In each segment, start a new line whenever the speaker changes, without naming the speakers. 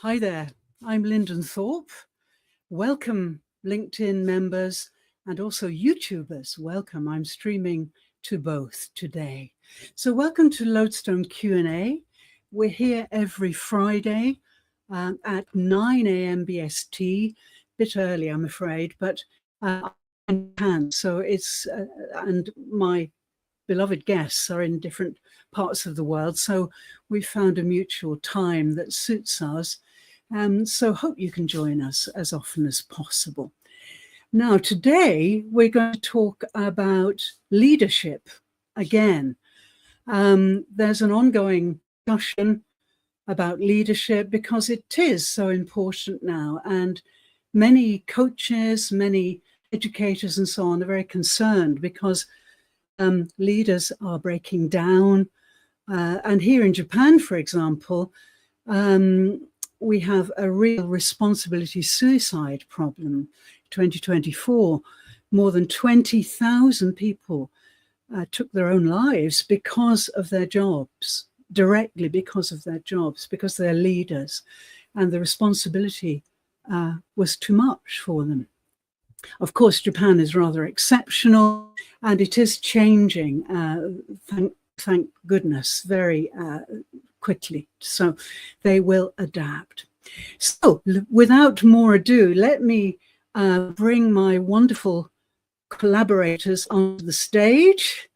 Hi there, I'm Linden Thorp. Welcome LinkedIn members and also YouTubers. Welcome, I'm streaming to both today. So welcome to Lodestone Q&A. We're here every Friday at 9 a.m. BST, bit early I'm afraid, but so it's, and my beloved guests are in different parts of the world, so we found a mutual time that suits us. So hope you can join us as often as possible. Now, today we're going to talk about leadership again. There's an ongoing discussion about leadership because it is so important now, and many coaches, many educators and so on are very concerned because leaders are breaking down. And here in Japan, for example, we have a real responsibility suicide problem. 2024, more than 20,000 people took their own lives because of their jobs, directly because of their jobs, because they're leaders, and the responsibility was too much for them. Of course, Japan is rather exceptional, and it is changing, thank goodness, very quickly. So they will adapt. So without more ado, let me bring my wonderful collaborators onto the stage.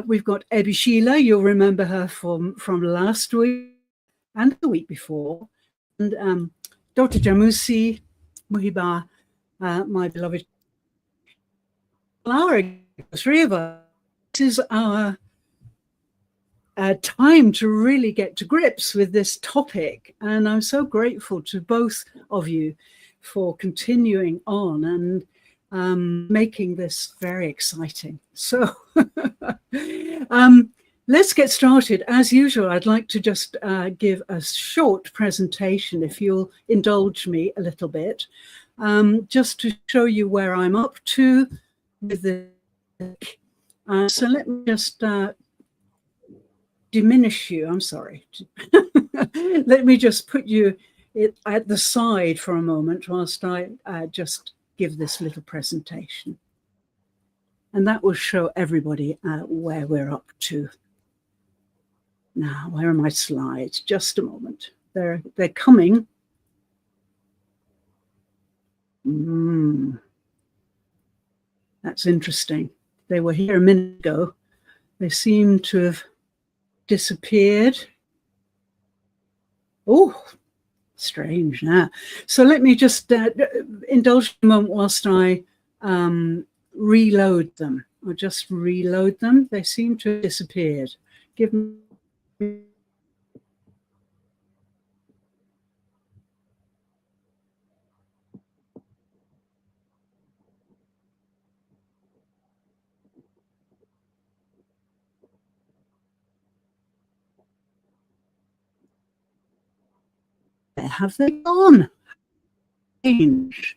We've got Ebi Sheila, you'll remember her from last week and the week before, and Dr. Jamusi Muhiba, my beloved Clara, three of us. This is our time to really get to grips with this topic, and I'm so grateful to both of you for continuing on and making this very exciting. So let's get started. As usual, I'd like to just give a short presentation, if you'll indulge me a little bit, just to show you where I'm up to with the so let me just diminish you. I'm sorry. Let me just put you at the side for a moment whilst I just give this little presentation. And that will show everybody where we're up to. Now, where are my slides? Just a moment. They're coming. That's interesting. They were here a minute ago. They seem to have disappeared. Oh, strange. Now, so let me just indulge a moment whilst I reload them. I'll just reload them. They seem to have disappeared. Give me. Where have they gone? Change.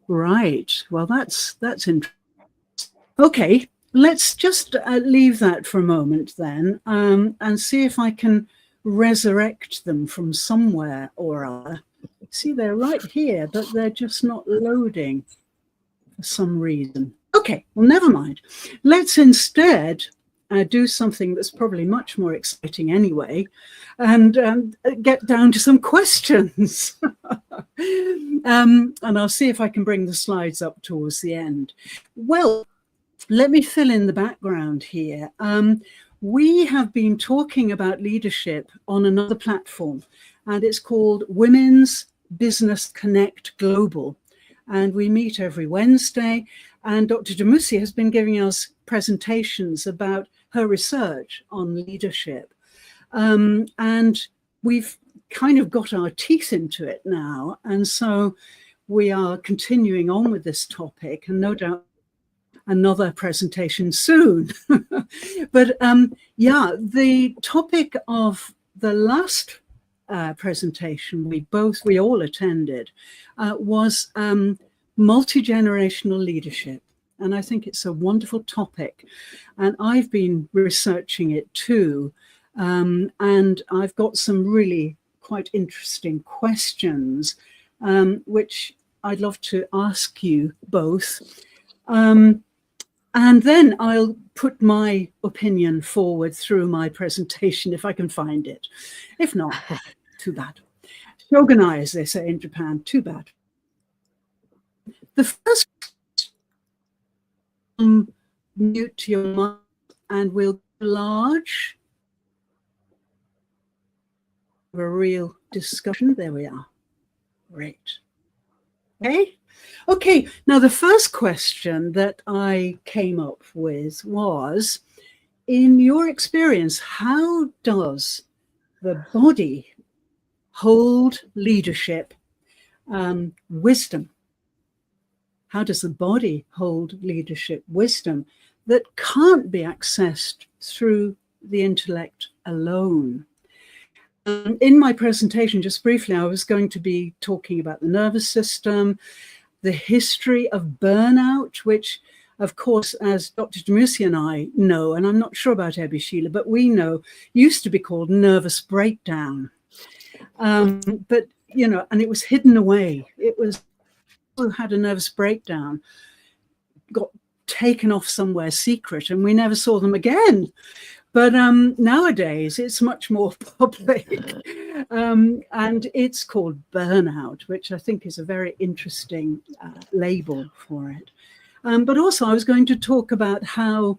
Right. Well, that's interesting. Okay, let's just leave that for a moment then, and see if I can resurrect them from somewhere or other. See, they're right here, but they're just not loading for some reason. Okay, well, never mind. Let's instead do something that's probably much more exciting anyway, and get down to some questions. And I'll see if I can bring the slides up towards the end. Well, let me fill in the background here. We have been talking about leadership on another platform, and it's called Women's Business Connect Global. And we meet every Wednesday, and Dr. Jamusi has been giving us presentations about her research on leadership. And we've kind of got our teeth into it now. And so we are continuing on with this topic, and no doubt another presentation soon. But yeah, the topic of the last presentation we all attended was multi-generational leadership. And I think it's a wonderful topic. And I've been researching it too. And I've got some really quite interesting questions, which I'd love to ask you both. And then I'll put my opinion forward through my presentation if I can find it. If not, too bad. Shogunai, as they say in Japan, too bad. The first, mute your mic and we'll go large. A real discussion. There we are. Great. Okay. Now, the first question that I came up with was, in your experience, how does the body hold leadership, wisdom? How does the body hold leadership wisdom that can't be accessed through the intellect alone? In my presentation, just briefly, I was going to be talking about the nervous system, the history of burnout, which, of course, as Dr. Demusi and I know, and I'm not sure about Ebby Sheila, but we know, used to be called nervous breakdown. But, you know, and it was hidden away. It was who had a nervous breakdown, got taken off somewhere secret, and we never saw them again. But nowadays, it's much more public, and it's called burnout, which I think is a very interesting label for it. But also, I was going to talk about how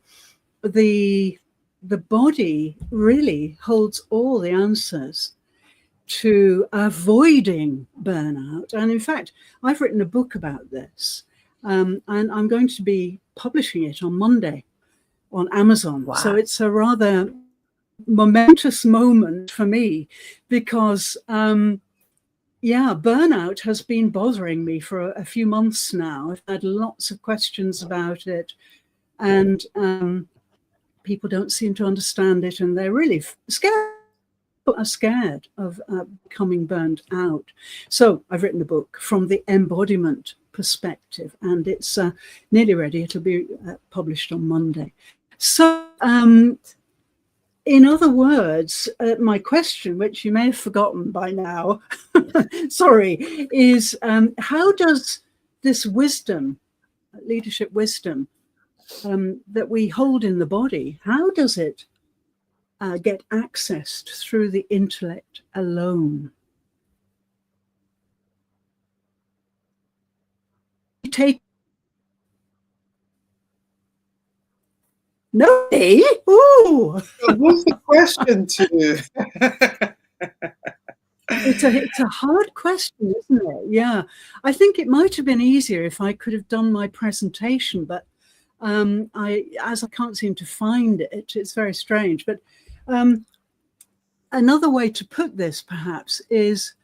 the body really holds all the answers to avoiding burnout. And in fact, I've written a book about this, and I'm going to be publishing it on Monday on Amazon. Wow. So it's a rather momentous moment for me because, burnout has been bothering me for a few months now. I've had lots of questions about it, and people don't seem to understand it, and they're really scared of becoming burned out. So I've written a book from the embodiment perspective, and it's nearly ready. It'll be published on Monday. So in other words, my question, which you may have forgotten by now, sorry, is how does this wisdom, leadership wisdom, that we hold in the body, how does it get accessed through the intellect alone? Take no, ooh.
What's the question to?
It's a hard question, isn't it? Yeah, I think it might have been easier if I could have done my presentation, but I can't seem to find it. It's very strange. But another way to put this, perhaps, is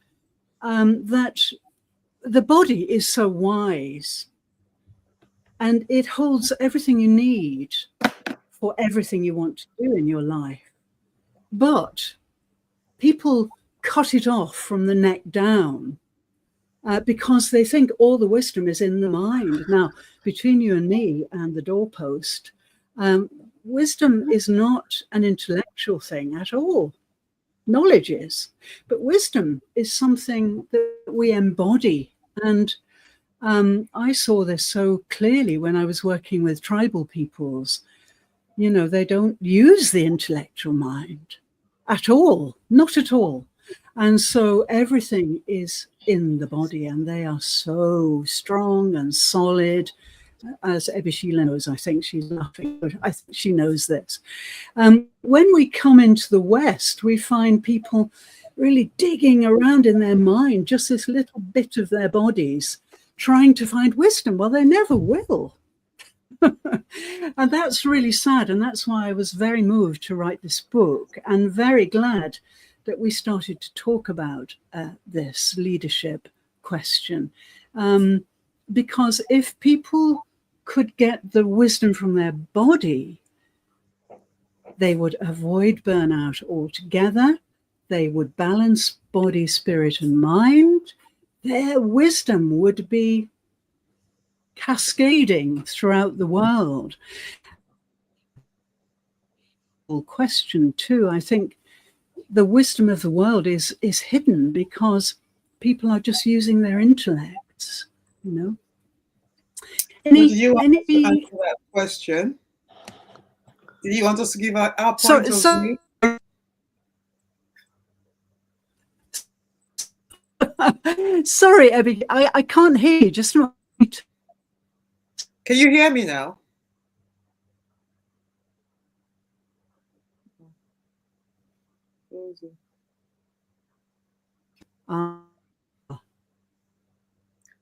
that the body is so wise, and it holds everything you need for everything you want to do in your life. But people cut it off from the neck down because they think all the wisdom is in the mind. Now, between you and me and the doorpost, wisdom is not an intellectual thing at all. Knowledge is, but wisdom is something that we embody. And I saw this so clearly when I was working with tribal peoples. You know, they don't use the intellectual mind at all, not at all. And so everything is in the body, and they are so strong and solid. As Ebby Sheila knows, I think she's laughing, but I think she knows this. When we come into the West, we find people really digging around in their mind, just this little bit of their bodies, trying to find wisdom. Well, they never will. And that's really sad. And that's why I was very moved to write this book, and very glad that we started to talk about this leadership question. Because if people could get the wisdom from their body, they would avoid burnout altogether. They would balance body, spirit, and mind. Their wisdom would be cascading throughout the world. Question too, I think the wisdom of the world is hidden because people are just using their intellects, you know.
So do you want us to answer that question? Do you want us to give our point of view?
Sorry, Abby, I can't hear you. Just a moment.
Can you hear me now?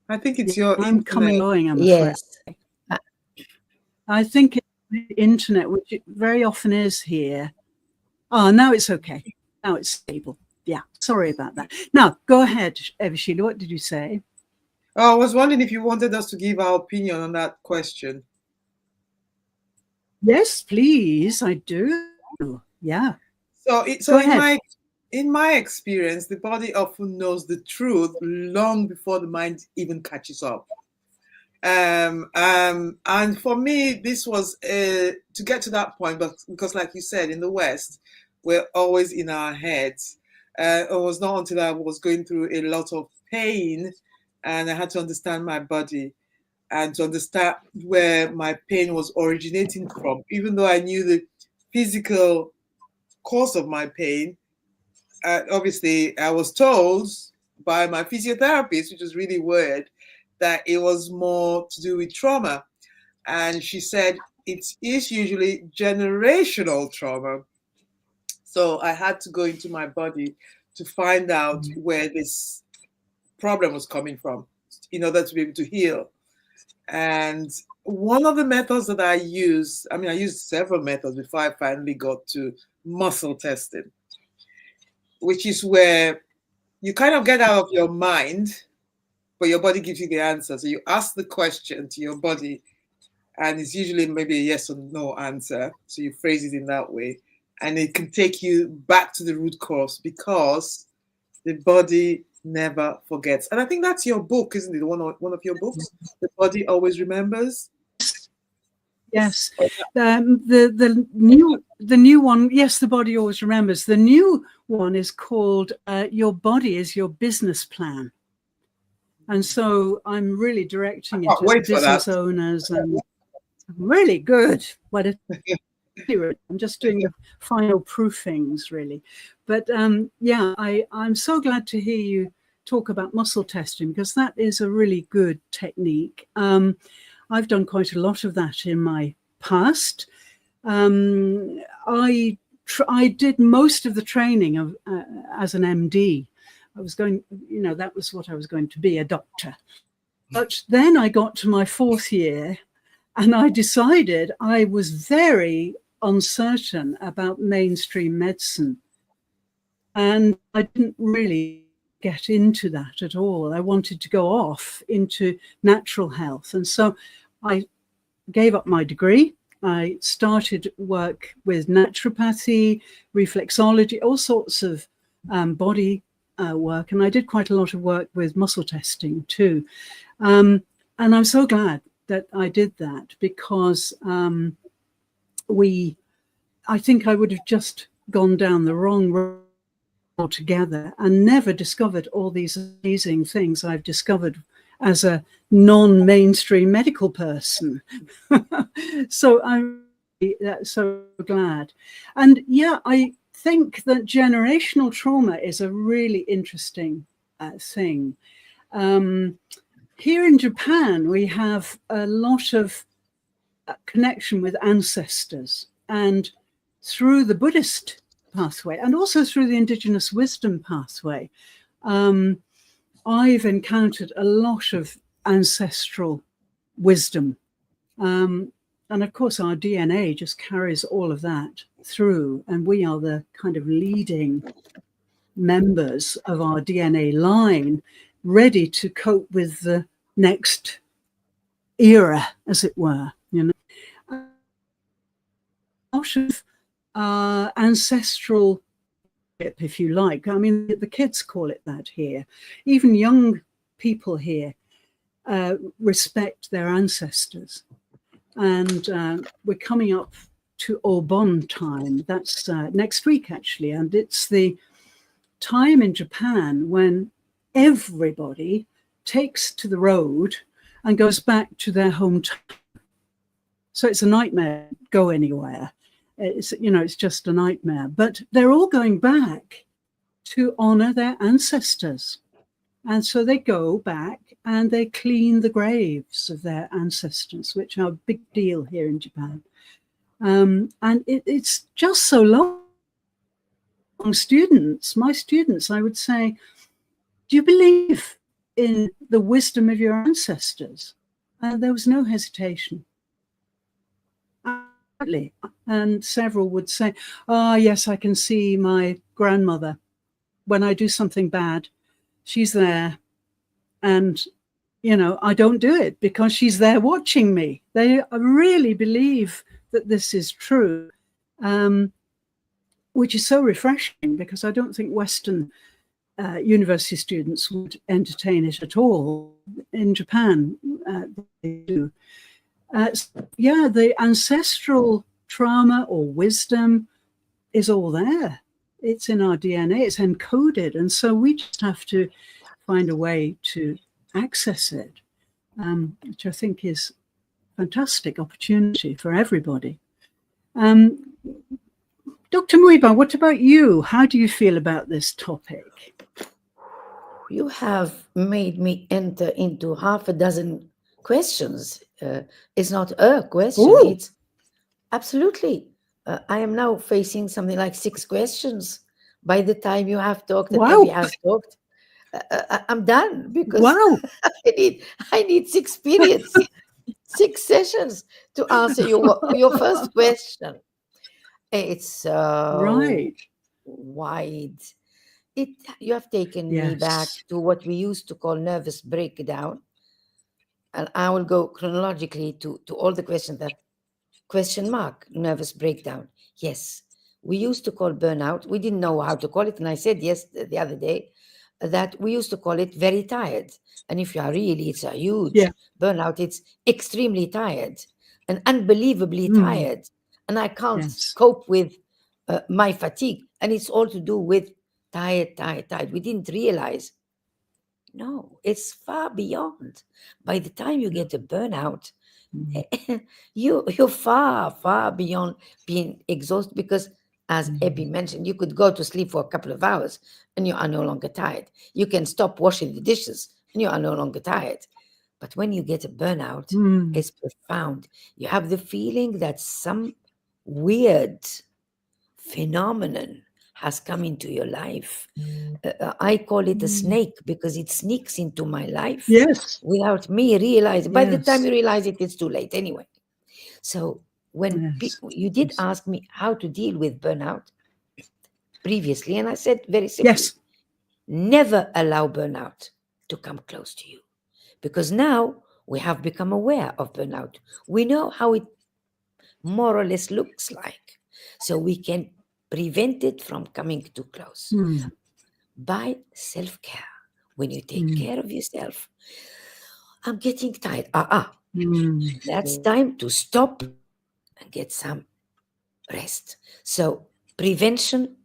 I think it's your
I'm
internet.
coming going, I'm afraid.
Yes.
I think it's the internet, which it very often is here. Oh, now it's okay. Now it's stable. Yeah, sorry about that. Now, go ahead, Evashila. What did you say?
Oh, I was wondering if you wanted us to give our opinion on that question.
Yes, please. I do. Yeah.
So in my experience, the body often knows the truth long before the mind even catches up. And for me, this was to get to that point, but because, like you said, in the West, we're always in our heads. It was not until I was going through a lot of pain, and I had to understand my body and to understand where my pain was originating from, even though I knew the physical cause of my pain. Obviously, I was told by my physiotherapist, which was really weird, that it was more to do with trauma. And she said it is usually generational trauma. So I had to go into my body to find out where this problem was coming from in order to be able to heal. And one of the methods that I used several methods before I finally got to muscle testing, which is where you kind of get out of your mind, but your body gives you the answer. So you ask the question to your body, and it's usually maybe a yes or no answer. So you phrase it in that way, and it can take you back to the root cause because the body never forgets. And I think that's your book, isn't it? One of your books, The Body Always Remembers.
Yes, the new one. Yes, The Body Always Remembers. The new one is called Your Body is Your Business Plan, and so I'm really directing it at business owners and really good. What a I'm just doing the final proofings, really. But yeah, I'm so glad to hear you talk about muscle testing because that is a really good technique. I've done quite a lot of that in my past. I did most of the training of as an MD. I was going, that was what I was going to be, a doctor. But then I got to my 4th year and I decided I was very uncertain about mainstream medicine. And I didn't really get into that at all. I wanted to go off into natural health. And so I gave up my degree. I started work with naturopathy, reflexology, all sorts of body work. And I did quite a lot of work with muscle testing too. And I'm so glad that I did that because I think I would have just gone down the wrong road altogether and never discovered all these amazing things I've discovered as a non-mainstream medical person. So I'm so glad. And yeah, I think that generational trauma is a really interesting thing. Here in Japan, we have a lot of connection with ancestors, and through the Buddhist pathway and also through the indigenous wisdom pathway, I've encountered a lot of ancestral wisdom. And of course, our DNA just carries all of that through, and we are the kind of leading members of our DNA line, ready to cope with the next era, as it were. A lot of ancestral, if you like. I mean, the kids call it that here. Even young people here respect their ancestors. And we're coming up to Obon time. That's next week, actually. And it's the time in Japan when everybody takes to the road and goes back to their hometown. So it's a nightmare to go anywhere. It's just a nightmare. But they're all going back to honor their ancestors. And so they go back and they clean the graves of their ancestors, which are a big deal here in Japan. And it's just so long. Students, my students, I would say, do you believe in the wisdom of your ancestors? There was no hesitation. And several would say, yes, I can see my grandmother. When I do something bad, she's there. And, I don't do it because she's there watching me. They really believe that this is true, which is so refreshing, because I don't think Western university students would entertain it at all. In Japan, they do. The ancestral trauma or wisdom is all there. It's in our DNA, it's encoded. And so we just have to find a way to access it, which I think is a fantastic opportunity for everybody. Dr. Muiba, what about you? How do you feel about this topic?
You have made me enter into half a dozen questions. It's not a question.
Ooh.
It's absolutely. I am now facing something like 6 questions. By the time you have talked and
Wow.
Abby has talked, I'm done, because
Wow.
I need 6 periods, 6 sessions to answer your first question. It's so
Right.
wide. You have taken
Yes.
me back to what we used to call nervous breakdown. And I will go chronologically to all the questions that question mark, nervous breakdown. Yes, we used to call burnout. We didn't know how to call it. And I said yes the other day that we used to call it very tired. And if you are really, it's a huge burnout. It's extremely tired and unbelievably tired. And I can't cope with my fatigue. And it's all to do with tired. We didn't realize. No, it's far beyond. By the time you get a burnout, you're far beyond being exhausted, because, as Abby mentioned, you could go to sleep for a couple of hours and you are no longer tired. You can stop washing the dishes and you are no longer tired. But when you get a burnout, it's profound. You have the feeling that some weird phenomenon has come into your life. I call it a snake, because it sneaks into my life without me realizing. By the time you realize it, it's too late anyway. So when you did ask me how to deal with burnout previously, and I said very simply, never allow burnout to come close to you, because now we have become aware of burnout. We know how it more or less looks like, so we can prevent it from coming too close by self-care. When you take care of yourself, I'm getting tired. That's time to stop and get some rest. So prevention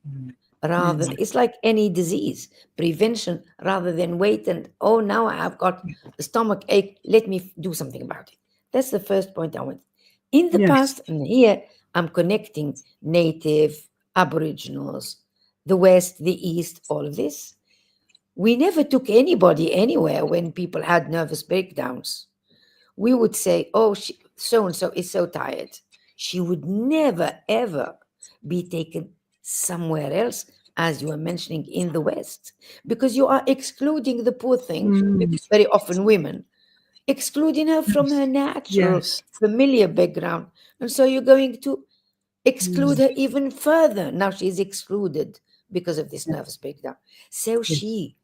rather than, it's like any disease, prevention rather than wait and, now I have got a stomach ache, let me do something about it. That's the first point I want. In the past, and here I'm connecting native, Aboriginals, the West, the East, all of this. We never took anybody anywhere when people had nervous breakdowns. We would say, so-and-so is so tired. She would never, ever be taken somewhere else, as you were mentioning, in the West, because you are excluding the poor thing, very often women, excluding her from her natural, familiar background. And so you're going to exclude her even further. Now she's excluded because of this nervous breakdown. So she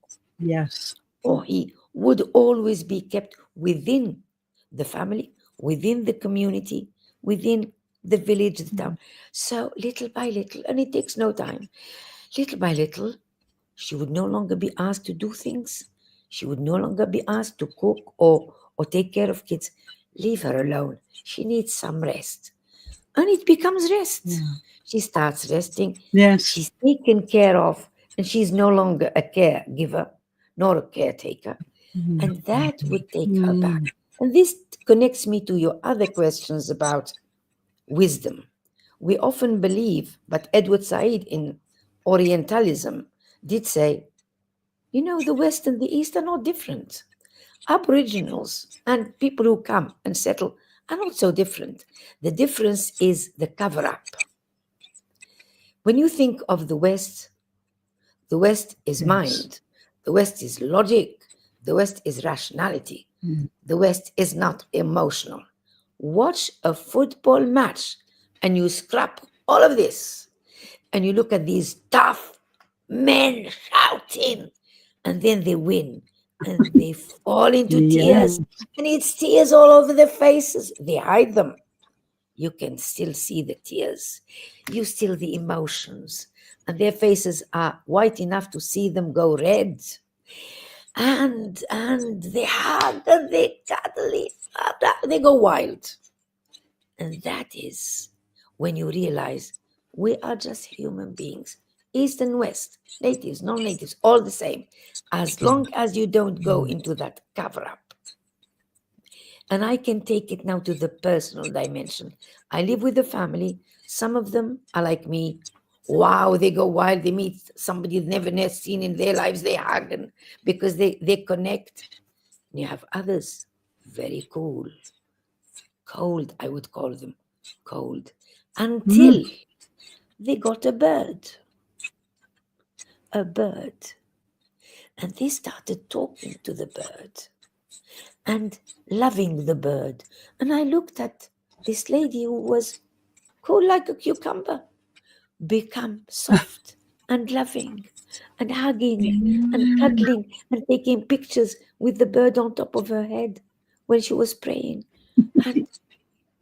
or he would always be kept within the family, within the community, within the village, the town. So little by little, and it takes no time, little by little, she would no longer be asked to do things. She would no longer be asked to cook or take care of kids. Leave her alone. She needs some rest. and it becomes rest.
Yeah.
She starts resting.
Yes.
She's taken care of, and she's no longer a caregiver nor a caretaker. And that would take her back. And this connects me to your other questions about wisdom. We often believe, but Edward Said in Orientalism did say, the West and the East are not different. Aboriginals and people who come and settle are not so different. The difference is the cover-up. When you think of the West is mind. The West is logic. The West is rationality. The West is not emotional. Watch a football match and you scrap all of this and you look at these tough men shouting, and then they win and they fall into tears, and it's tears all over their faces. They hide them. You can still see the tears. You still the emotions, and their faces are white enough to see them go red. And they hug and they cuddle, they go wild. And that is when you realize we are just human beings, East and West, natives, non-natives, all the same, as long as you don't go into that cover-up. And I can take it now to the personal dimension. I live with a family. Some of them are like me. Wow, they go wild. They meet somebody they've never seen in their lives. They hug and because they connect. And you have others, very cool. Cold, I would call them. Cold. Until they got a bird. A bird. And they started talking to the bird and loving the bird. And I looked at this lady who was cool like a cucumber, become soft and loving and hugging and cuddling and taking pictures with the bird on top of her head when she was praying. And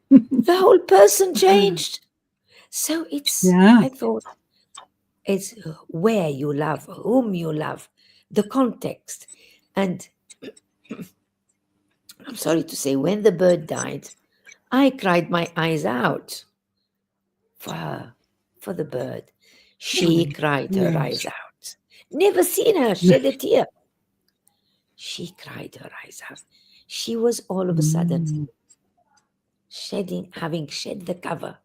the whole person changed. So I thought, it's where you love, whom you love, the context. And I'm sorry to say, when the bird died, I cried my eyes out for her, for the bird. She cried her eyes out. Never seen her shed a tear. She cried her eyes out. She was all of a sudden having shed the cover,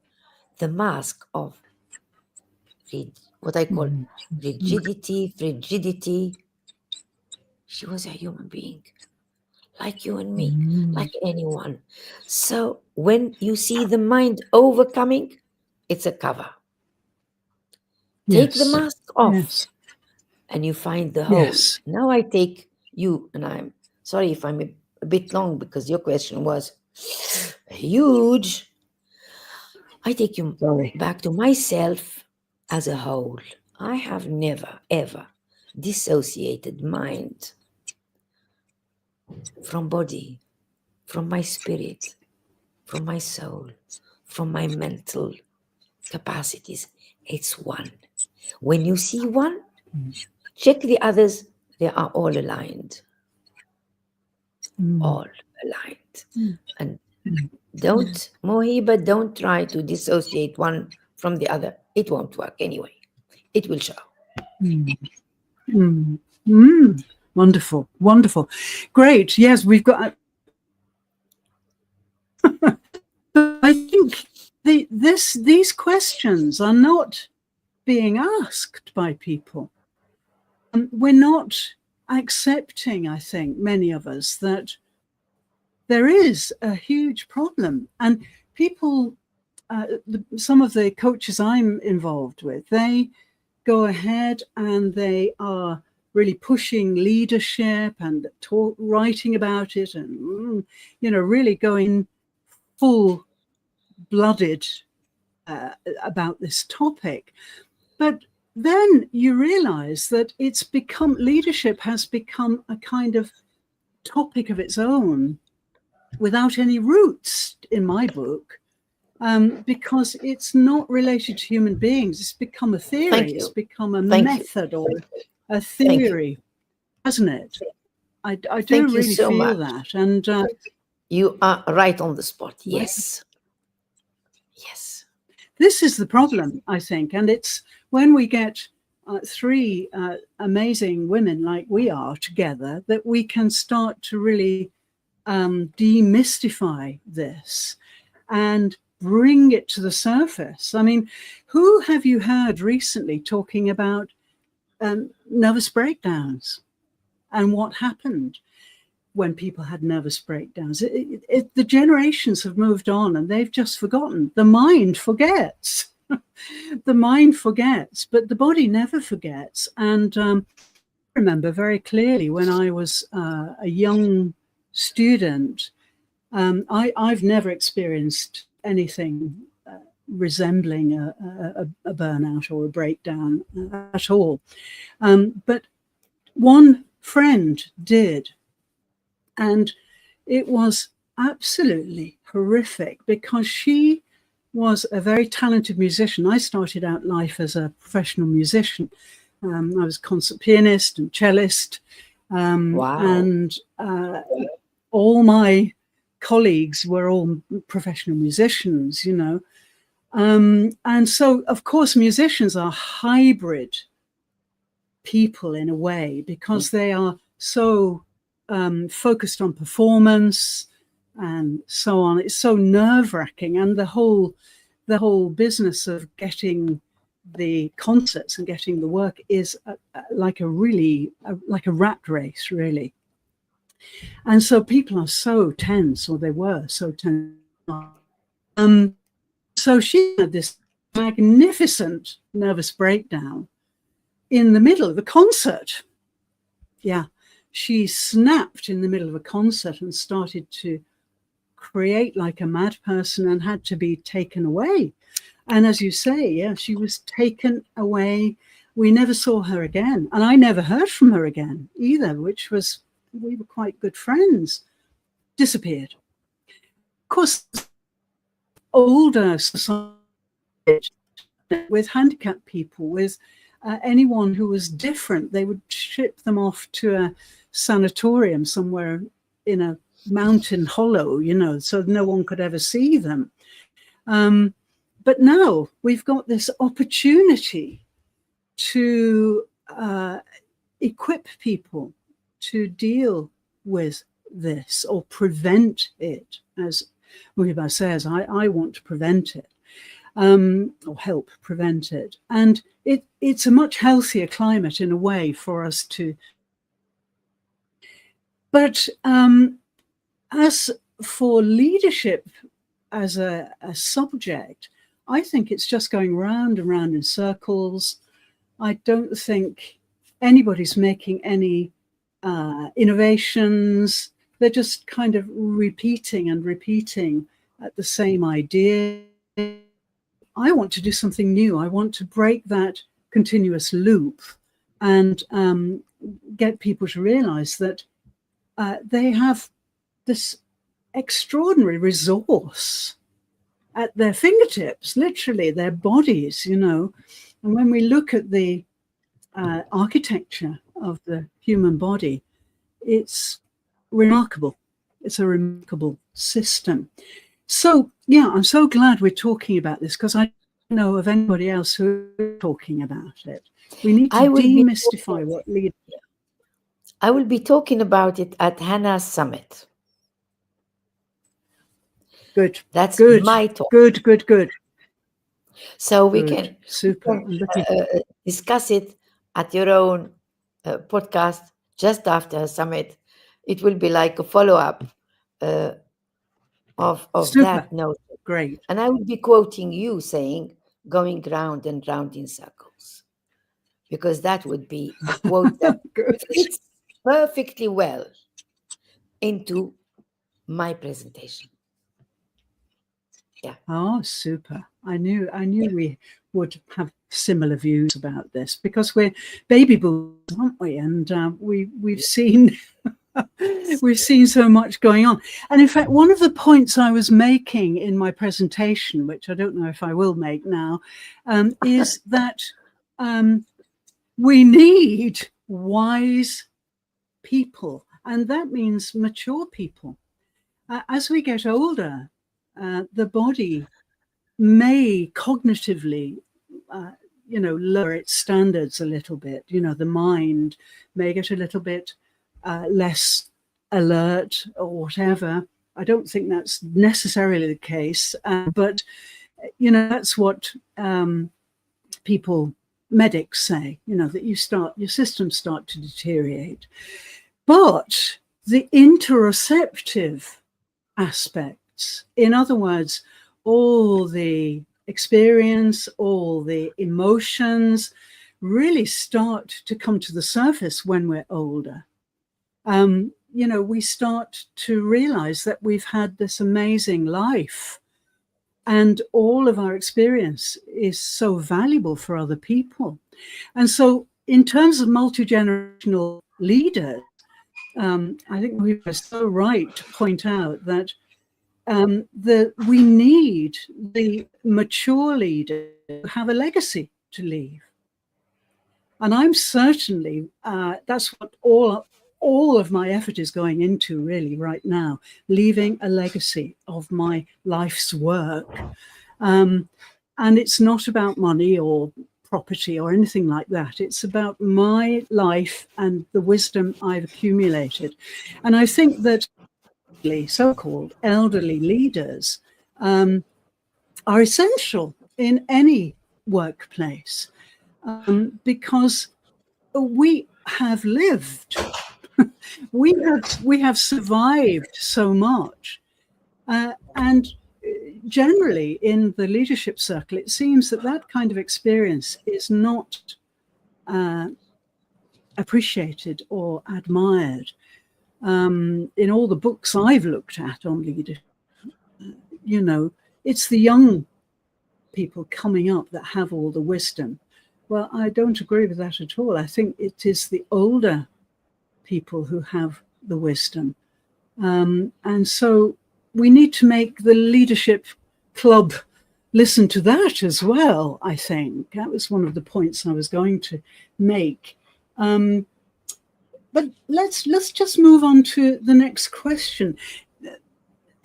the mask of what I call rigidity, frigidity. She was a human being, like you and me, like anyone. So when you see the mind overcoming, it's a cover. Take the mask off and you find the whole. Now I take you, and I'm sorry if I'm a bit long because your question was huge. I take you back to myself as a whole. I have never, ever dissociated mind from body, from my spirit, from my soul, from my mental capacities. It's one. When you see one, check the others. They are all aligned. All aligned. And don't, Mohiba, don't try to dissociate one from the other. It won't work anyway. It will show.
Wonderful, wonderful. Great. Yes, we've got... I think these questions are not being asked by people. We're not accepting, I think, many of us, that there is a huge problem. And people, some of the coaches I'm involved with, they go ahead and they are really pushing leadership and writing about it and, really going full-blooded about this topic. But then you realize that leadership has become a kind of topic of its own without any roots in my book, because it's not related to human beings. It's become a theory. It's become a method or a theory, hasn't it? I do really feel that. And
you are right on the spot. Yes. Yes.
This is the problem, I think. And it's when we get three amazing women like we are together that we can start to really demystify this and bring it to the surface. I mean, who have you heard recently talking about nervous breakdowns and what happened when people had nervous breakdowns? The generations have moved on and they've just forgotten. The mind forgets. The mind forgets, but the body never forgets. And I remember very clearly when I was a young student, I've never experienced anything resembling a burnout or a breakdown at all. But one friend did. And it was absolutely horrific because she was a very talented musician. I started out life as a professional musician. I was concert pianist and cellist.
Wow.
And all my colleagues were all professional musicians, you know. And so, of course, musicians are hybrid people in a way because they are so focused on performance and so on. It's so nerve-wracking, and the whole business of getting the concerts and getting the work is like a rat race, really. And so people are so tense, or they were so tense. So she had this magnificent nervous breakdown in the middle of the concert. Yeah. She snapped in the middle of a concert and started to create like a mad person and had to be taken away. And as you say, yeah, she was taken away. We never saw her again. And I never heard from her again either, which was, we were quite good friends. Disappeared. Of course, older society with handicapped people, with anyone who was different, they would ship them off to a sanatorium somewhere in a mountain hollow, you know, so no one could ever see them. But now we've got this opportunity to equip people to deal with this or prevent it. As Muhiba says, I want to prevent it, or help prevent it. And it's a much healthier climate in a way for us to. But as for leadership as a subject, I think it's just going round and round in circles. I don't think anybody's making any innovations. They're just kind of repeating and repeating at the same idea. I want to do something new. I want to break that continuous loop and get people to realize that they have this extraordinary resource at their fingertips, literally their bodies, you know. And when we look at the architecture of the human body, it's remarkable. It's a remarkable system. So, yeah, I'm so glad we're talking about this because I don't know of anybody else who is talking about it. We need to demystify what leadership.
I will be talking about it at Hannah's Summit.
Good.
That's
good.
my talk.
Good.
So we can
discuss
it at your own podcast just after a summit. It will be like a follow-up of that note.
Great.
And I will be quoting you saying, going round and round in circles, because that would be a quote that fits perfectly well into my presentation. Yeah.
Oh, super. I knew we would have similar views about this because we're baby boomers, aren't we? And we've seen we've seen so much going on. And in fact, one of the points I was making in my presentation, which I don't know if I will make now, is that we need wise people, and that means mature people. As we get older, the body may cognitively, lower its standards a little bit. The mind may get a little bit less alert or whatever. I don't think that's necessarily the case, but that's what medics say. That your systems start to deteriorate. But the interoceptive aspects, in other words, all the experience, all the emotions really start to come to the surface when we're older. We start to realize that we've had this amazing life and all of our experience is so valuable for other people. And so in terms of multi-generational leaders, I think we were so right to point out that we need the mature leader to have a legacy to leave. And I'm certainly, that's what all of my effort is going into really right now, leaving a legacy of my life's work. And it's not about money or property or anything like that. It's about my life and the wisdom I've accumulated. And I think that so-called elderly leaders are essential in any workplace because we have lived, we have survived so much, and generally in the leadership circle, it seems that kind of experience is not appreciated or admired. In all the books I've looked at on leadership, it's the young people coming up that have all the wisdom. Well, I don't agree with that at all. I think it is the older people who have the wisdom. And so we need to make the leadership club listen to that as well, I think. That was one of the points I was going to make. But let's just move on to the next question.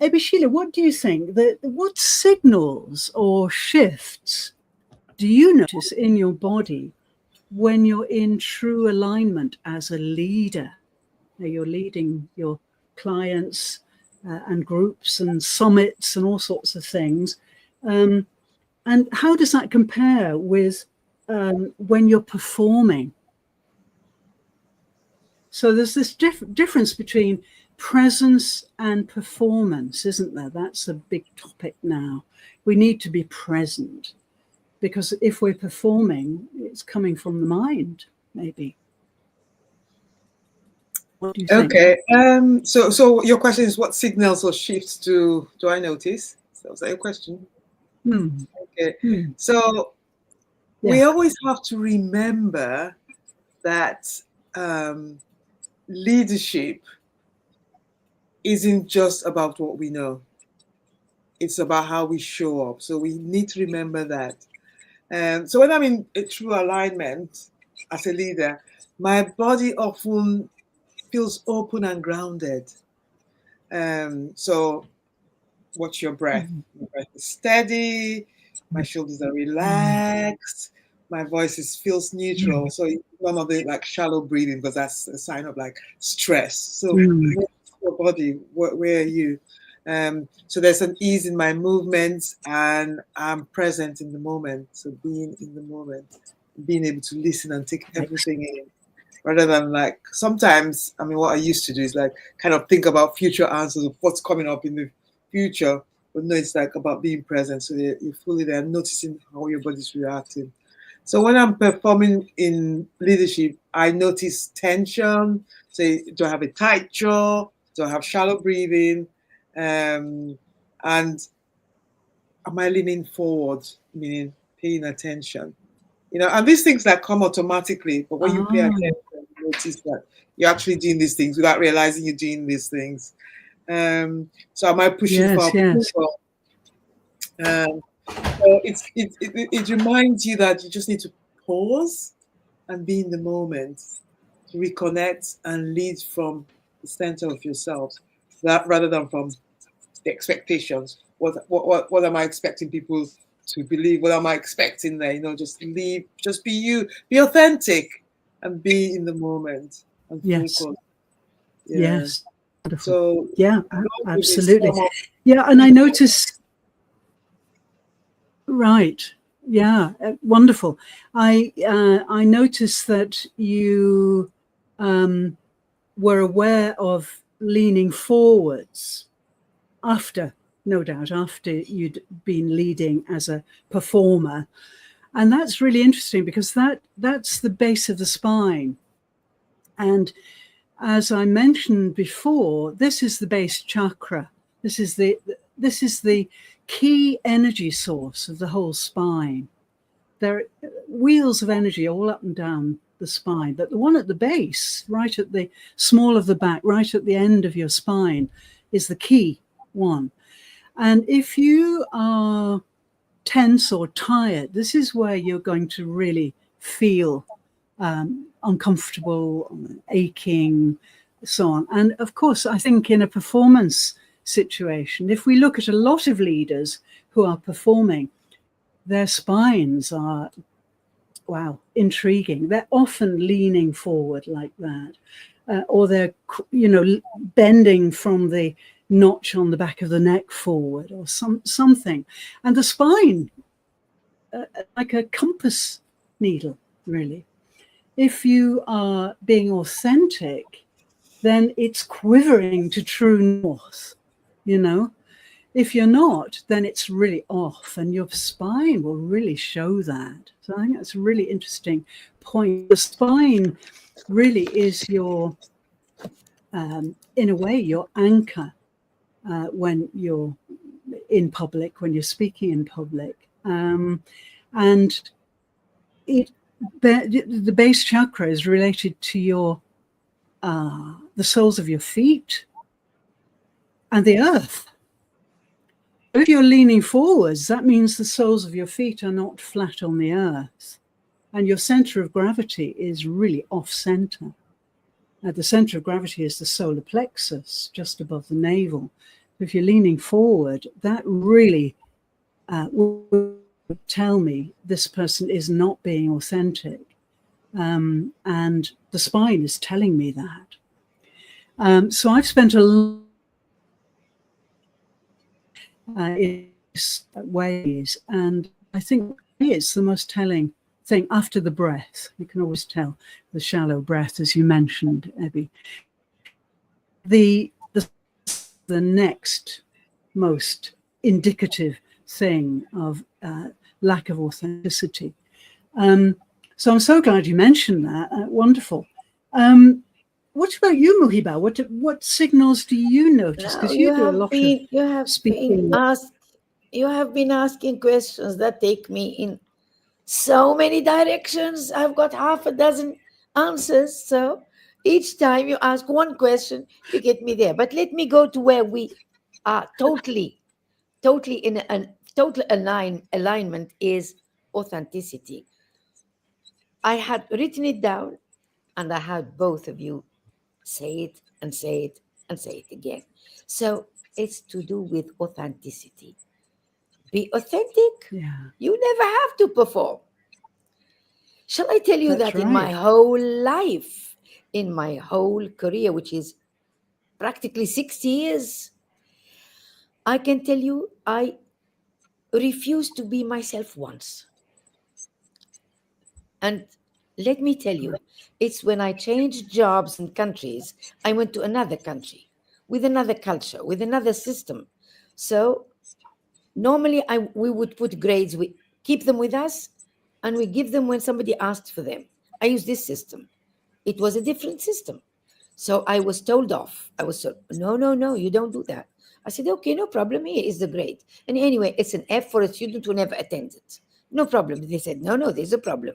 Ebishila, what do you think? What signals or shifts do you notice in your body when you're in true alignment as a leader? You're leading your clients and groups and summits and all sorts of things. And how does that compare with when you're performing? So there's this difference between presence and performance, isn't there? That's a big topic now. We need to be present because if we're performing, it's coming from the mind, maybe. What do you think?
Okay. So your question is, what signals or shifts do I notice? So was that your question? Okay. So we always have to remember that leadership isn't just about what we know. It's about how we show up. So we need to remember that. So when I'm in a true alignment as a leader, my body often feels open and grounded. So watch your breath. My breath is steady. My shoulders are relaxed. My voice feels neutral. So none of the shallow breathing, because that's a sign of stress. So your body, where are you? So there's an ease in my movements, and I'm present in the moment. So being in the moment, being able to listen and take everything in, rather than sometimes, what I used to do is kind of think about future answers of what's coming up in the future, but no, it's about being present. So you're fully there, noticing how your body's reacting. So when I'm performing in leadership, I notice tension. So do I have a tight jaw? Do I have shallow breathing? And am I leaning forward, meaning paying attention? And these things come automatically, but when you pay attention, you notice that you're actually doing these things without realizing you're doing these things. So am I pushing for approval? So it reminds you that you just need to pause and be in the moment, to reconnect and lead from the center of yourself, rather than from the expectations what am I expecting people to believe? What am I expecting there? Just leave, just be you, be authentic, and be in the moment and focus.
Yes. Wonderful.
So
yeah, absolutely. Yeah, and I noticed. Right. Yeah, wonderful. I noticed that you were aware of leaning forwards after, no doubt, after you'd been leading as a performer. And that's really interesting because that's the base of the spine. And as I mentioned before, this is the base chakra. This is the key energy source of the whole spine. There are wheels of energy all up and down the spine, but the one at the base, right at the small of the back, right at the end of your spine, is the key one. And if you are tense or tired, this is where you're going to really feel uncomfortable, aching, so on. And of course, I think in a performance situation, if we look at a lot of leaders who are performing, their spines are, wow, intriguing. They're often leaning forward like that, or they're, bending from the notch on the back of the neck forward, or something. And the spine, like a compass needle, really. If you are being authentic, then it's quivering to true north, If you're not, then it's really off, and your spine will really show that. So I think that's a really interesting point. The spine really is your, in a way, your anchor when you're in public, when you're speaking in public. And the base chakra is related to your the soles of your feet and the earth. If you're leaning forwards, that means the soles of your feet are not flat on the earth, and your center of gravity is really off center. The center of gravity is the solar plexus, just above the navel. If you're leaning forward, that really will tell me this person is not being authentic. And the spine is telling me that. So I've spent a lot in ways, and I think it's the most telling thing after the breath. You can always tell the shallow breath, as you mentioned, Ebby. The next most indicative thing of lack of authenticity. So I'm so glad you mentioned that. Wonderful. What about you, Muhiba? What signals do you notice? Because you do a lot of speaking.
You have been asking questions that take me in so many directions. I've got half a dozen answers. So each time you ask one question, you get me there. But let me go to where we are totally in a total alignment is authenticity. I had written it down, and I had both of you say it and say it and say it again. So it's to do with authenticity. Be authentic.
Yeah.
You never have to perform. Shall I tell you that in my whole life, in my whole career, which is practically 60 years, I can tell you I refused to be myself once. And let me tell you, it's when I changed jobs and countries, I went to another country with another culture, with another system. So normally we would put grades, we keep them with us, and we give them when somebody asked for them. I use this system. It was a different system. So I was told off. I was told, no, you don't do that. I said, okay, no problem. Here is the grade. And anyway, it's an F for a student who never attended. No problem. They said, no, there's a problem.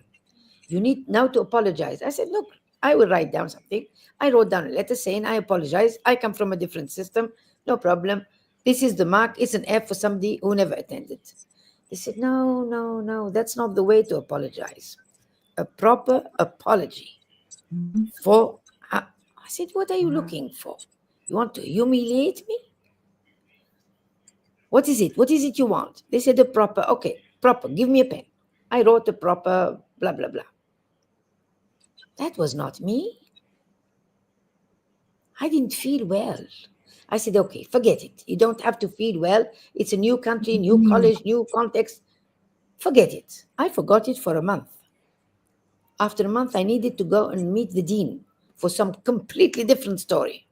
You need now to apologize. I said, look, I will write down something. I wrote down a letter saying, I apologize. I come from a different system. No problem. This is the mark. It's an F for somebody who never attended. They said, no, that's not the way to apologize. A proper apology for... I said, what are you looking for? You want to humiliate me? What is it? What is it you want? They said the proper. Okay, proper. Give me a pen. I wrote the proper blah, blah, blah. That was not me. I didn't feel well. I said, okay, forget it. You don't have to feel well. It's a new country, new college, new context. Forget it. I forgot it for a month. After a month, I needed to go and meet the dean for some completely different story.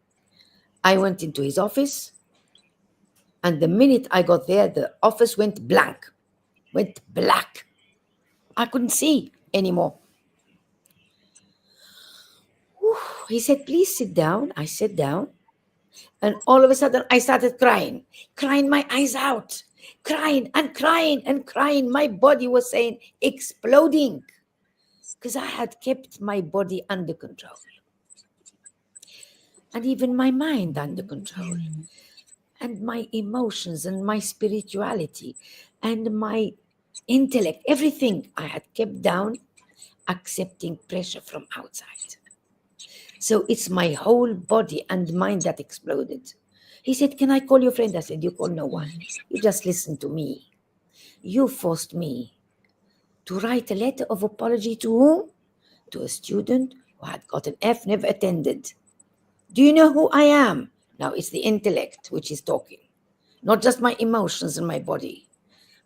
I went into his office, and the minute I got there, the office went blank, went black. I couldn't see anymore. He said, please sit down. I sat down. And all of a sudden, I started crying my eyes out, crying and crying and crying. My body was saying, exploding, because I had kept my body under control. And even my mind under control. And my emotions and my spirituality and my intellect, everything I had kept down, accepting pressure from outside. So it's my whole body and mind that exploded. He said, can I call your friend? I said, you call no one. You just listen to me. You forced me to write a letter of apology to whom? To a student who had got an F, never attended. Do you know who I am? Now it's the intellect which is talking, not just my emotions and my body.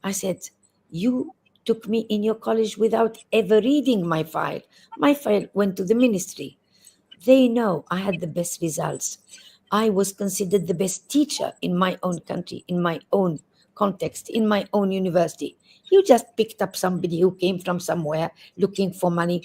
I said, you took me in your college without ever reading my file. My file went to the ministry. They know I had the best results. I was considered the best teacher in my own country, in my own context, in my own university. You just picked up somebody who came from somewhere looking for money.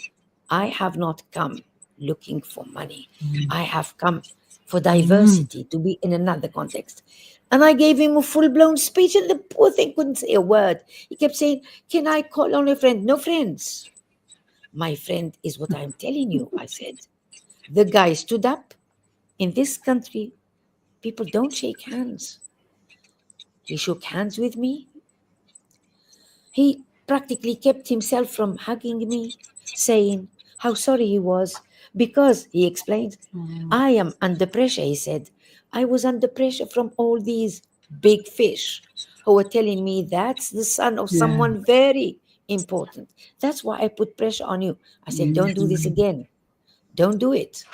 I have not come looking for money. I have come for diversity, to be in another context. And I gave him a full-blown speech, and the poor thing couldn't say a word. He kept saying, can I call on a friend? No friends. My friend is what I'm telling you, I said. The guy stood up. In this country, people don't shake hands. He shook hands with me. He practically kept himself from hugging me, saying how sorry he was, because, he explained, I am under pressure, he said. I was under pressure from all these big fish who were telling me that's the son of someone very important. That's why I put pressure on you. I said, don't do this again. Don't do it.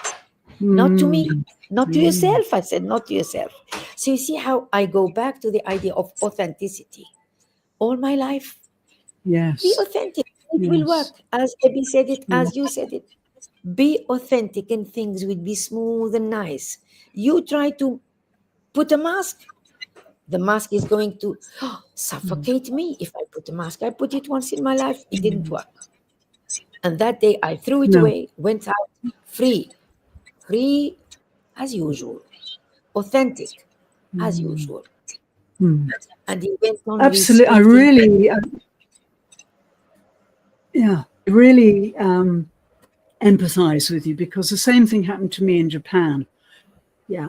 Not to me, not to yourself. I said, not to yourself. So you see how I go back to the idea of authenticity. All my life, be authentic. It will work. As Abby said it, as you said it. Be authentic and things will be smooth and nice. You try to put a mask. The mask is going to suffocate me if I put a mask. I put it once in my life. It didn't work. And that day I threw it away, went out free as usual, authentic as usual. And he went on.
Absolutely, I really empathize with you, because the same thing happened to me in Japan.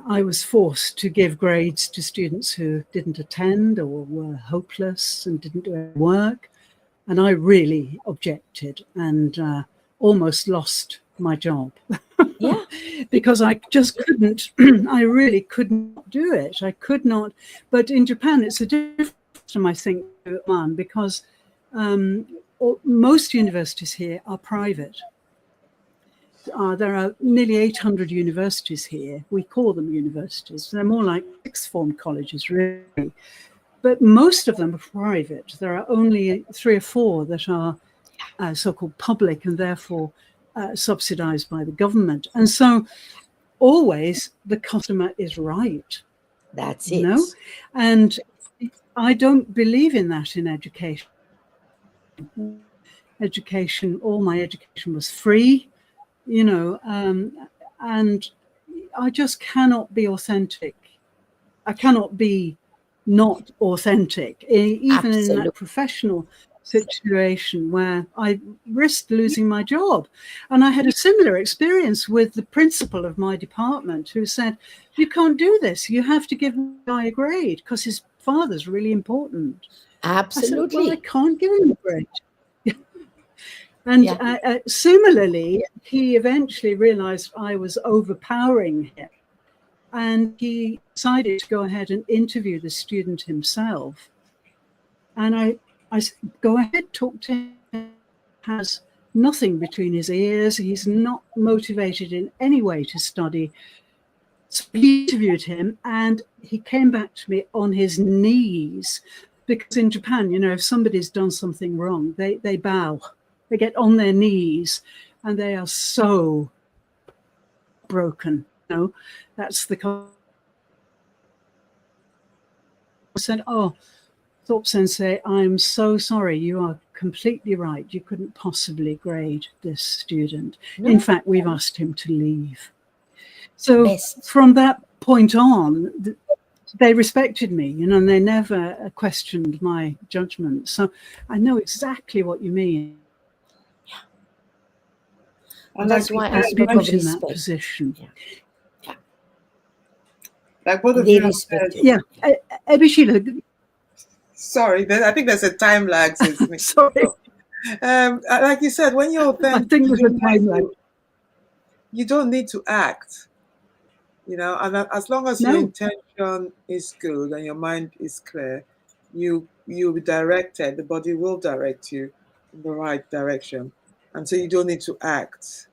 I was forced to give grades to students who didn't attend or were hopeless and didn't do any work. And I really objected and almost lost my job. Because I just couldn't, I really could not do it. I could not. But in Japan, it's a different system, I think, because most universities here are private. There are nearly 800 universities here. We call them universities. They're more like sixth form colleges, really. But most of them are private. There are only 3 or 4 that are so-called public, and therefore subsidized by the government. And so always the customer is right.
That's it.
You know? And I don't believe in that in education. All my education was free, you know, and I just cannot be authentic. I cannot be not authentic, even in that professional situation where I risked losing my job. And I had a similar experience with the principal of my department, who said, you can't do this. You have to give the guy a grade because his father's really important.
Absolutely.
I said, well, I can't give him a grade. And similarly, he eventually realized I was overpowering him. And he decided to go ahead and interview the student himself. And I said, go ahead, talk to him. He has nothing between his ears. He's not motivated in any way to study. So he interviewed him, and he came back to me on his knees, because in Japan, if somebody's done something wrong, they bow. They get on their knees, and they are so broken. That's the kind. I said, "Oh, Thorp Sensei, I'm so sorry. You are completely right. You couldn't possibly grade this student. No. In fact, we've asked him to leave." So from that point on, they respected me, and they never questioned my judgment. So I know exactly what you mean.
Yeah. And that's why I spoke of in that
position.
Yeah. Yeah.
Like both of you
said.
Yeah. Ebishila.
Sorry, I think there's a time lag.
Sorry.
Like you said, when you're authentic,
I think there's a time lag.
You don't need to act. And as long as your intention is good and your mind is clear, you'll be directed. The body will direct you in the right direction, and so you don't need to act.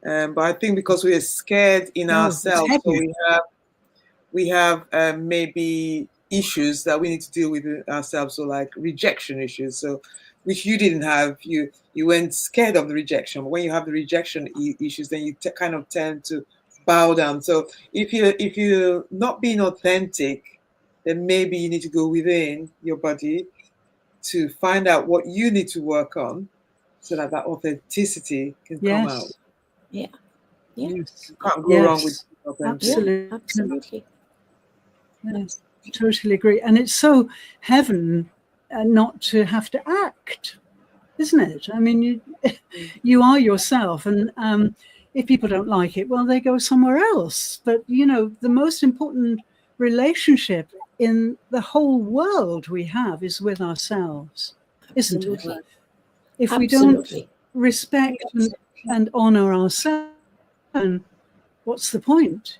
But I think because we are scared in ourselves, so we have maybe issues that we need to deal with ourselves, so like rejection issues. So which you didn't have. You weren't scared of the rejection. But when you have the rejection issues, then you kind of tend to bow down. So if you're not being authentic, then maybe you need to go within your body to find out what you need to work on, so that authenticity can come out.
Yeah. Yes.
You can't go wrong with
authenticity.
Absolutely.
Yes, I totally agree. And it's so heaven not to have to act, isn't it? I mean, you are yourself, and if people don't like it, well, they go somewhere else. But, the most important relationship in the whole world we have is with ourselves, isn't it? If we don't respect and honor ourselves, then what's the point,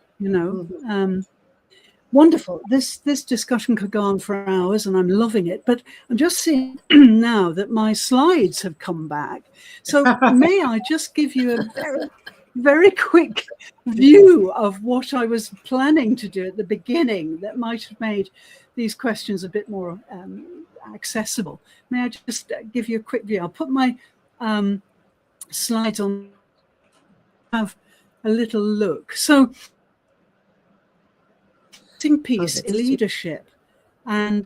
Wonderful. This discussion could go on for hours, and I'm loving it. But I'm just seeing now that my slides have come back. So may I just give you a very, very quick view of what I was planning to do at the beginning that might have made these questions a bit more accessible. May I just give you a quick view? I'll put my slides on. Have a little look. So. Piece in leadership, and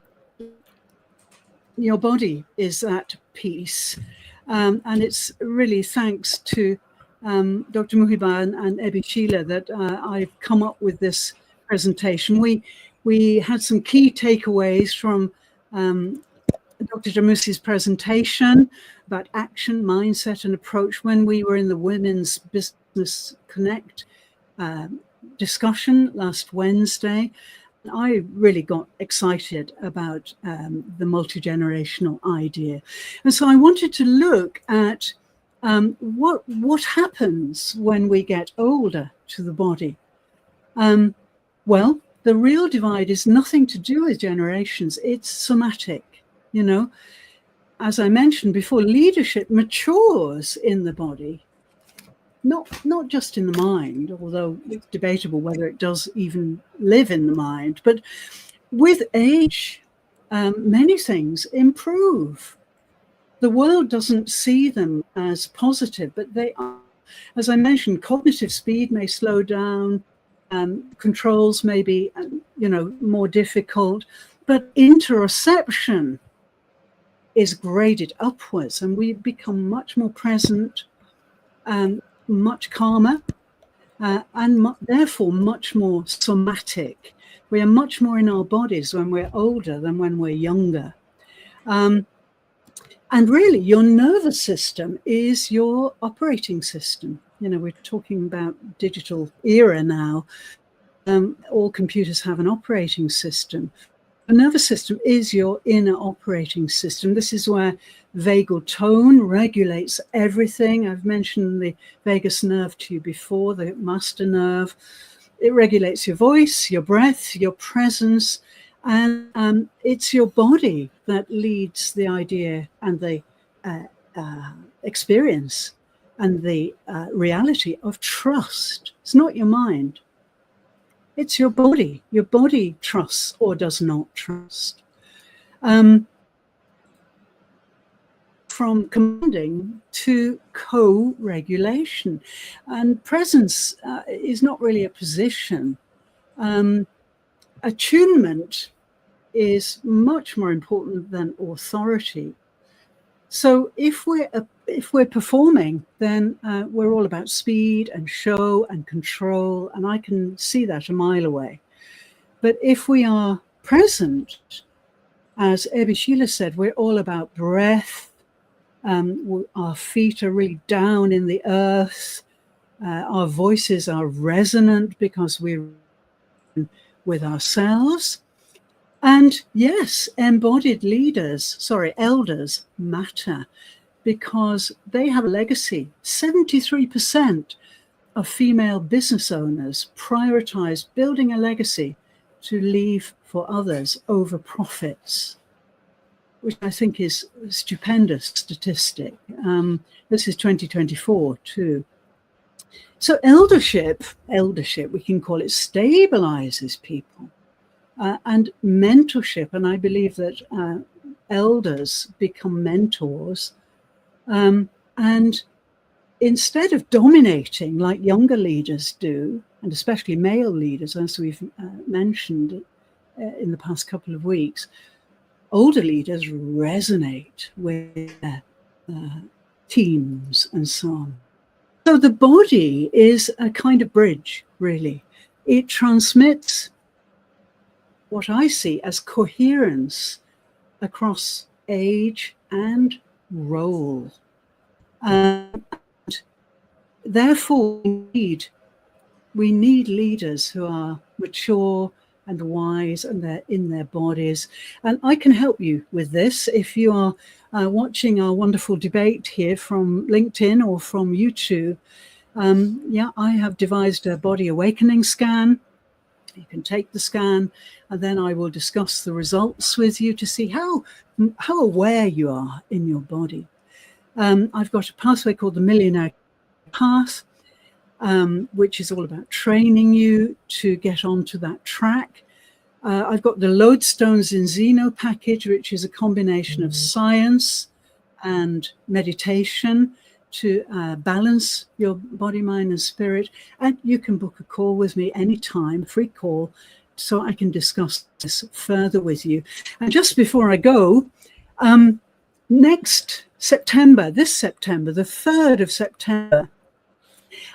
your body is at peace, and it's really thanks to Dr. Muhiba and Ebi Sheila that I've come up with this presentation. We had some key takeaways from Dr. Jamusi's presentation about action, mindset, and approach when we were in the Women's Business Connect discussion last Wednesday. I really got excited about the multi-generational idea. And so I wanted to look at what happens when we get older to the body. Well, the real divide is nothing to do with generations. It's somatic, As I mentioned before, leadership matures in the body. Not just in the mind, although it's debatable whether it does even live in the mind, but with age, many things improve. The world doesn't see them as positive, but they are. As I mentioned, cognitive speed may slow down, controls may be, more difficult, but interoception is graded upwards, and we become much more present, much calmer, and therefore much more somatic. We are much more in our bodies when we're older than when we're younger. And really, your nervous system is your operating system. We're talking about digital era now. All computers have an operating system. The nervous system is your inner operating system. This is where vagal tone regulates everything. I've mentioned the vagus nerve to you before, the master nerve. it regulates your voice, your breath, your presence, and it's your body that leads the idea and the experience and the reality of trust. It's not your mind. It's your body. Your body trusts or does not trust. From commanding to co-regulation. And presence is not really a position. Attunement is much more important than authority. So if we're performing, then we're all about speed and show and control, and I can see that a mile away. But if we are present, as Abby Sheila said, we're all about breath. Our feet are really down in the earth. Our voices are resonant because we're with ourselves. And yes, embodied elders matter because they have a legacy. 73% of female business owners prioritize building a legacy to leave for others over profits, which I think is a stupendous statistic. This is 2024 too. So eldership, we can call it, stabilizes people. And mentorship, and I believe that elders become mentors. And instead of dominating like younger leaders do, and especially male leaders, as we've mentioned in the past couple of weeks, older leaders resonate with their teams and so on. So the body is a kind of bridge, really. It transmits what I see as coherence across age and role. And therefore, we need leaders who are mature and wise, and they're in their bodies. And I can help you with this if you are watching our wonderful debate here from LinkedIn or from YouTube. I have devised a body awakening scan. You can take the scan, and then I will discuss the results with you to see how aware you are in your body. I've got a pathway called the Millionaire Path, which is all about training you to get onto that track. I've got the Lodestone Zeno package, which is a combination of science and meditation to balance your body, mind, and spirit. And you can book a call with me anytime, free call, so I can discuss this further with you. And just before I go, next September, the 3rd of September,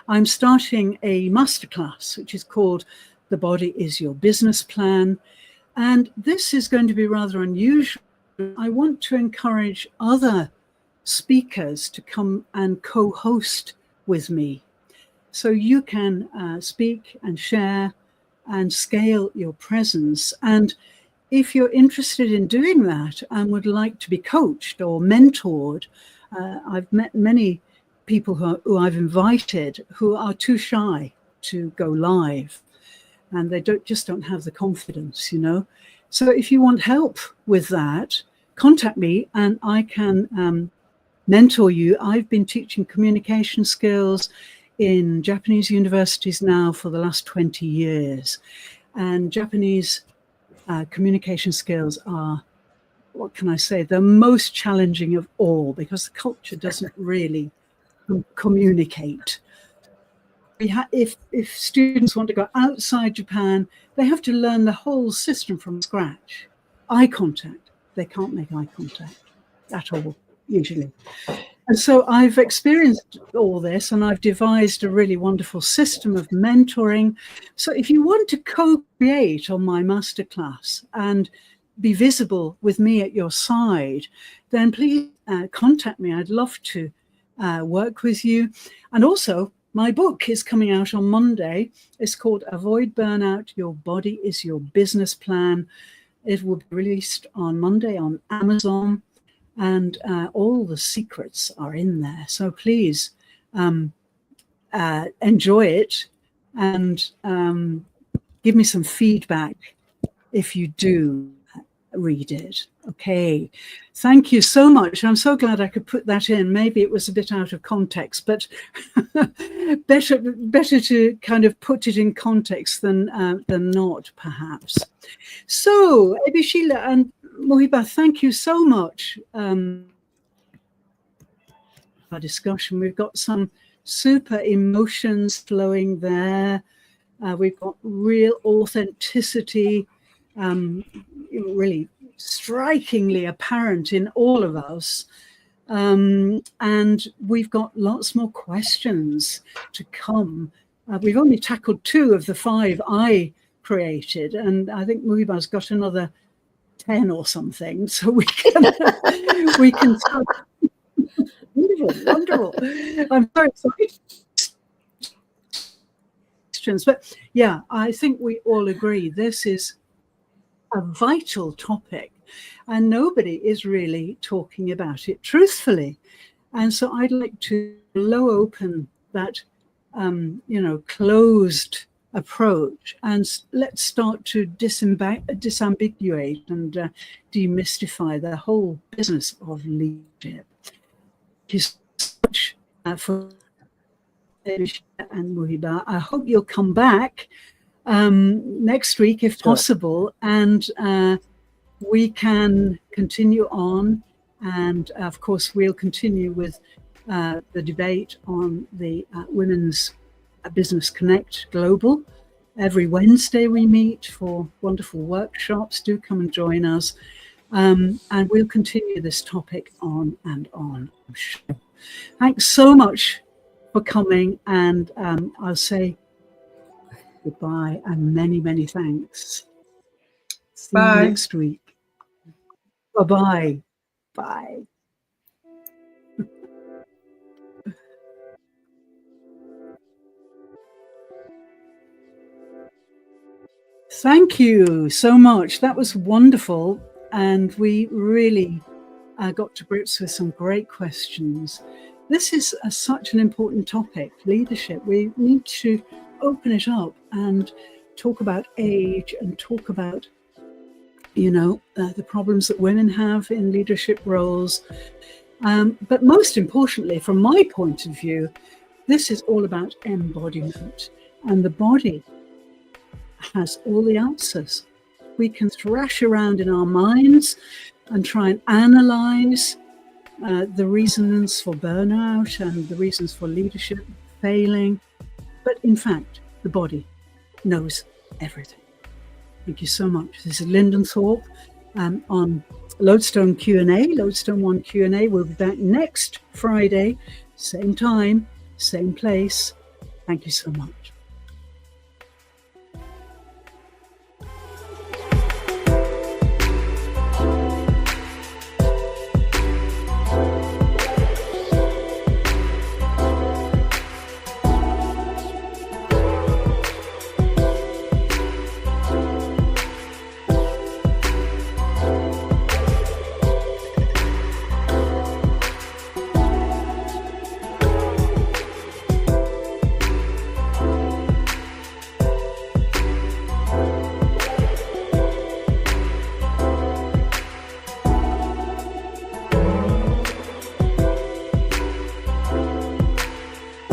I'm starting a masterclass, which is called The Body is Your Business Plan. And this is going to be rather unusual. I want to encourage other speakers to come and co-host with me. So you can speak and share and scale your presence. And if you're interested in doing that and would like to be coached or mentored, I've met many people who I've invited who are too shy to go live, and they just don't have the confidence, So if you want help with that, contact me and I can mentor you. I've been teaching communication skills in Japanese universities now for the last 20 years. And Japanese communication skills are, what can I say, the most challenging of all because the culture doesn't really communicate. If students want to go outside Japan, they have to learn the whole system from scratch. Eye contact, they can't make eye contact at all, usually. And so I've experienced all this, and I've devised a really wonderful system of mentoring. So if you want to co-create on my masterclass and be visible with me at your side, then please contact me. I'd love to work with you. And also, my book is coming out on Monday. It's called Avoid Burnout, Your Body is Your Business Plan. It will be released on Monday on Amazon, and all the secrets are in there. So please enjoy it. and give me some feedback if you do read it. Okay, thank you so much. I'm so glad I could put that in. Maybe it was a bit out of context, but better to kind of put it in context than not, perhaps. So, Ebishila and Muhiba, thank you so much for our discussion. We've got some super emotions flowing there. We've got real authenticity, really strikingly apparent in all of us. And we've got lots more questions to come. We've only tackled 2 of the 5 I created, and I think Muhiba's got another 10 or something. So we can start. Wonderful. I'm very excited. But yeah, I think we all agree this is a vital topic and nobody is really talking about it truthfully. And so I'd like to blow open that, closed approach, and let's start to disambiguate and demystify the whole business of leadership. Thank you so much for and Muhiba. I hope you'll come back next week if possible, and we can continue on. And of course, we'll continue with the debate on the Women's Business Connect Global. Every Wednesday we meet for wonderful workshops. Do come and join us. And we'll continue this topic on and on, I'm sure. Thanks so much for coming, and I'll say goodbye and many, many thanks. See you next week. Bye-bye. Bye. Thank you so much. That was wonderful. And we really got to grips with some great questions. This is such an important topic, leadership. We need to open it up and talk about age and talk about, the problems that women have in leadership roles. But most importantly, from my point of view, this is all about embodiment. And the body has all the answers. We can thrash around in our minds and try and analyze the reasons for burnout and the reasons for leadership failing. But in fact, the body knows everything. Thank you so much. This is Linden Thorp on Lodestone Q&A, Lodestone 1 Q&A. We'll be back next Friday, same time, same place. Thank you so much.